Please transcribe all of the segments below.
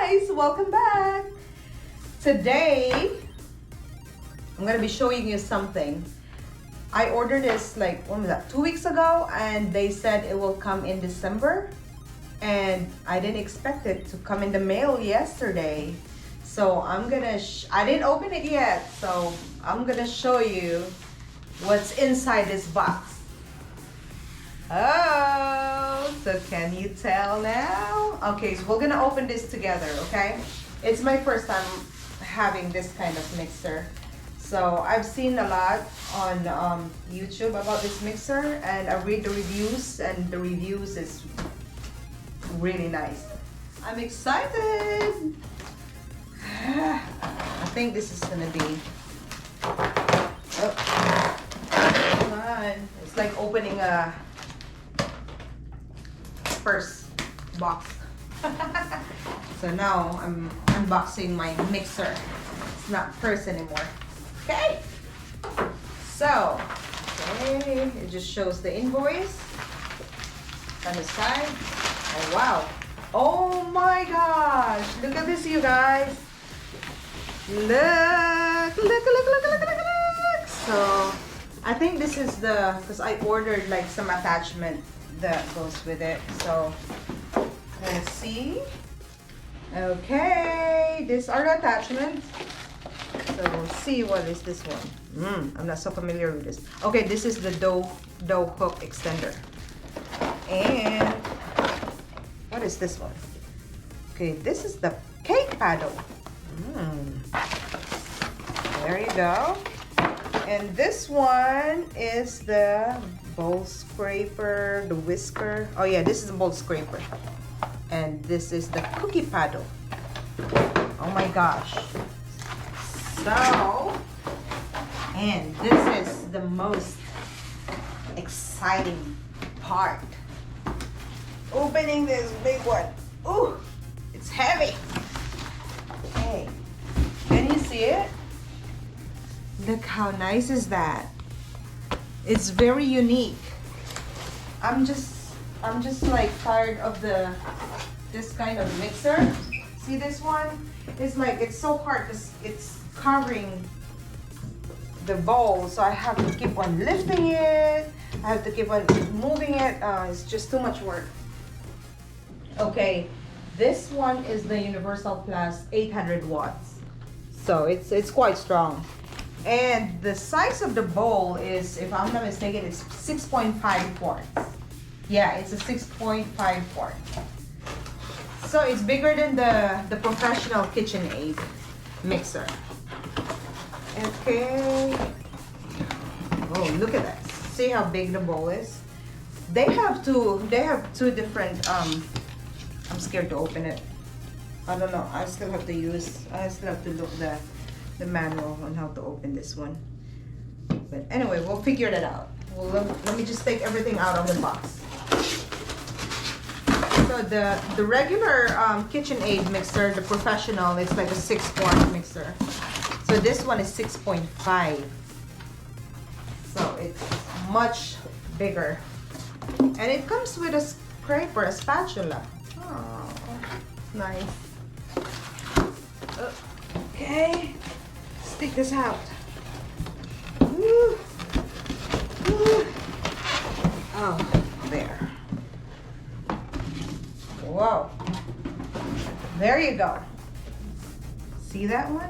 guys, welcome back. Today I'm gonna be showing you something. I ordered this like, when was that, 2 weeks ago, and they said it will come in December, and I didn't expect it to come in the mail yesterday. So I didn't open it yet, so I'm gonna show you what's inside this box. Oh, so can you tell now? Okay, so we're gonna open this together, okay? It's my first time having this kind of mixer. So I've seen a lot on YouTube about this mixer, and I read the reviews, and the reviews is really nice. I'm excited. I think this is gonna be, oh, come on. It's like opening a first box. So now I'm unboxing my mixer. It's not first anymore. Okay. So, okay, it just shows the invoice on the side. Oh wow. Oh my gosh. Look at this, you guys. Look. So, I think this is because I ordered like some attachment that goes with it. So let's see. Okay, these are the attachments. So we'll see what is this one. I'm not so familiar with this. Okay, this is the dough hook extender. And what is this one? Okay, this is the cake paddle. There you go. And this one is the bowl scraper, the whisker. Oh yeah, this is the bowl scraper. And this is the cookie paddle. Oh my gosh. So, and this is the most exciting part. Opening this big one. Ooh, it's heavy. Hey, can you see it? Look how nice is that. It's very unique. I'm just like tired of this kind of mixer. See this one? It's like, it's so hard because it's covering the bowl, so I have to keep on lifting it. I have to keep on moving it. It's just too much work. Okay, this one is the Universal Plus 800 watts. So it's quite strong. And the size of the bowl is, if I'm not mistaken, it's 6.5 quarts. Yeah, it's a 6.5 quart. So it's bigger than the professional KitchenAid mixer. Okay. Oh, look at that. See how big the bowl is? They have two different, I'm scared to open it. I don't know. I still have to look the manual on how to open this one. But anyway, we'll figure that out. Let me just take everything out of the box. So the regular KitchenAid mixer, the professional, it's like a 6-quart mixer. So this one is 6.5. So it's much bigger. And it comes with a scraper, a spatula. Oh, nice. Okay. Take this out. Woo. Woo. Oh, there. Whoa. There you go. See that one?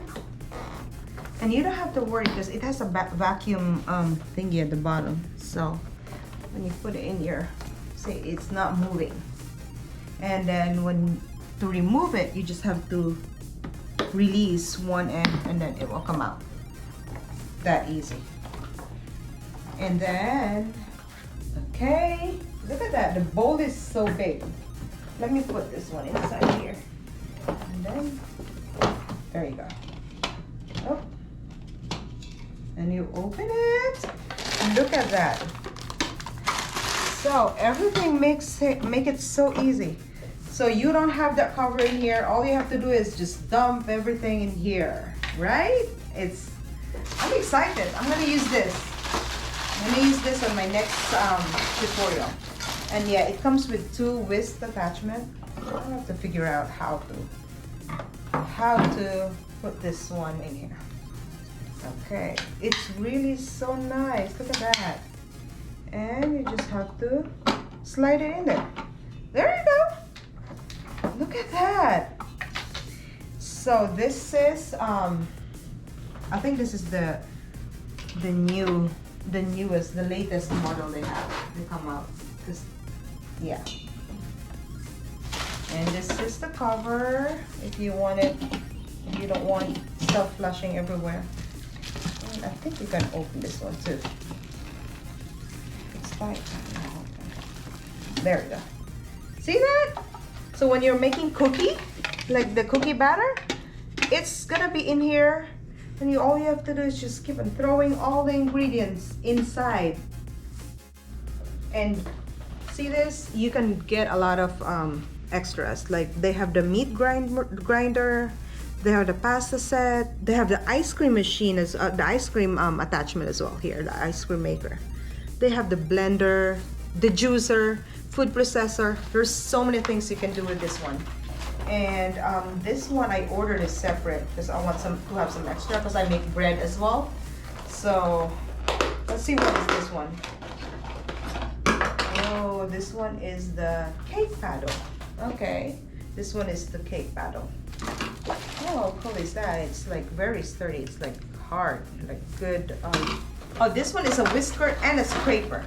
And you don't have to worry because it has a vacuum thingy at the bottom. So when you put it in here, see, it's not moving. And then to remove it, you just have to release one end and then it will come out. That easy. And then, okay, look at that. The bowl is so big. Let me put this one inside here. And then, there you go. Oh. And you open it. And look at that. So everything make it so easy. So you don't have that cover in here. All you have to do is just dump everything in here, right? I'm excited. I'm gonna use this. I'm gonna use this on my next tutorial. And yeah, it comes with 2 whisk attachment. I'll have to figure out how how to put this one in here. Okay, it's really so nice. Look at that. And you just have to slide it in there. There you go. Look at that. So this is I think this is the newest, the latest model they come out. Yeah. And this is the cover if you want it, if you don't want stuff flushing everywhere. And I think you can open this one too. It's tight. There we go. See that? So when you're making cookie, like the cookie batter, it's gonna be in here, and all you have to do is just keep on throwing all the ingredients inside. And see this? You can get a lot of extras. Like they have the meat grinder, they have the pasta set, they have the ice cream machine, as the ice cream attachment as well here, the ice cream maker. They have the blender, the juicer, food processor. There's so many things you can do with this one. And this one I ordered is separate because I want to have some extra because I make bread as well. So let's see, what is this one? Oh, this one is the cake paddle. Okay, this one is the cake paddle. Oh, how cool is that? It's like very sturdy. It's like hard, like good. Oh, this one is a whisker and a scraper.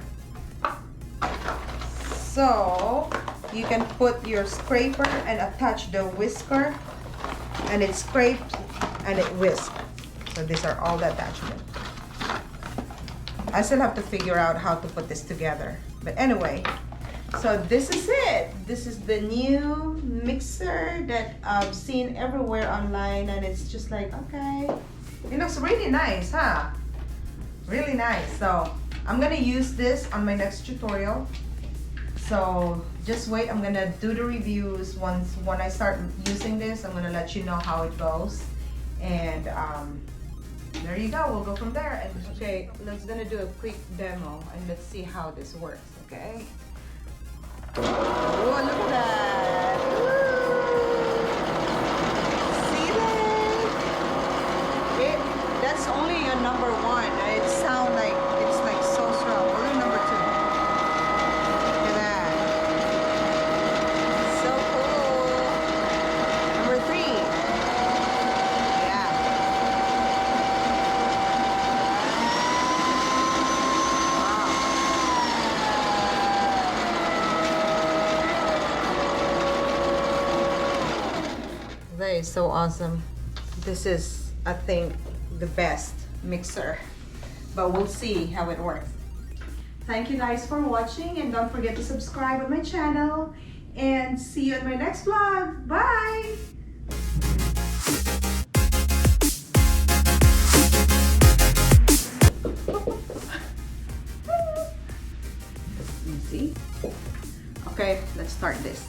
So you can put your scraper and attach the whisker, and it scrapes and it whisks. So these are all the attachments. I still have to figure out how to put this together. But anyway, so this is it. This is the new mixer that I've seen everywhere online, and it's just like, okay. It looks really nice, huh? Really nice. So I'm gonna use this on my next tutorial. So just wait, I'm gonna do the reviews when I start using this. I'm gonna let you know how it goes. And there you go, we'll go from there. And okay, let's gonna do a quick demo and let's see how this works, okay? Oh, look at that. See that? That's only a number one. It sounds like it's like so strong. We're in number two. Look at that. So cool. Number three. Yeah. Wow. That is so awesome. This is, I think, the best mixer, but we'll see how it works. Thank you guys for watching, and don't forget to subscribe on my channel, and see you in my next vlog. Bye. Easy. Okay, let's start this.